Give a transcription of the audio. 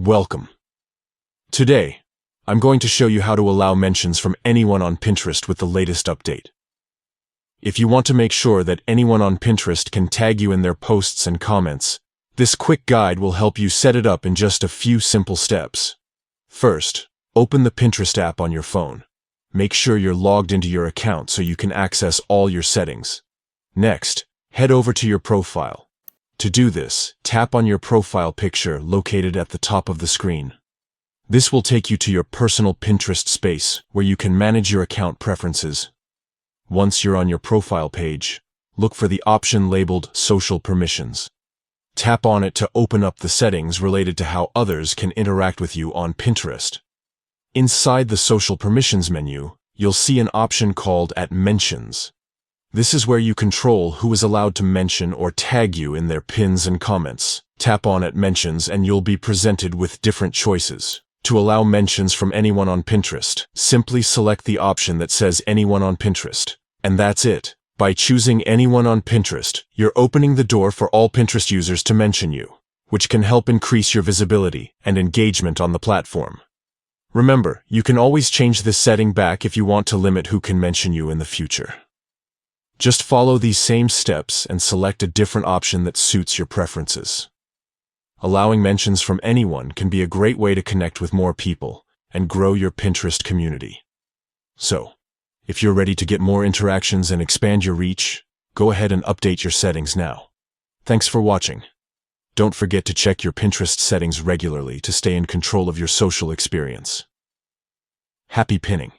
Welcome. Today, I'm going to show you how to allow mentions from anyone on Pinterest with the latest update. If you want to make sure that anyone on Pinterest can tag you in their posts and comments, this quick guide will help you set it up in just a few simple steps. First, open the Pinterest app on your phone. Make sure you're logged into your account so you can access all your settings. Next, head over to your profile. To do this, tap on your profile picture located at the top of the screen. This will take you to your personal Pinterest space where you can manage your account preferences. Once you're on your profile page, look for the option labeled Social Permissions. Tap on it to open up the settings related to how others can interact with you on Pinterest. Inside the Social Permissions menu, you'll see an option called Mentions. This is where you control who is allowed to mention or tag you in their pins and comments. Tap on Mentions and you'll be presented with different choices. To allow mentions from anyone on Pinterest, simply select the option that says Anyone on Pinterest. And that's it. By choosing Anyone on Pinterest, you're opening the door for all Pinterest users to mention you, which can help increase your visibility and engagement on the platform. Remember, you can always change this setting back if you want to limit who can mention you in the future. Just follow these same steps and select a different option that suits your preferences. Allowing mentions from anyone can be a great way to connect with more people and grow your Pinterest community. So, if you're ready to get more interactions and expand your reach, go ahead and update your settings now. Thanks for watching. Don't forget to check your Pinterest settings regularly to stay in control of your social experience. Happy pinning!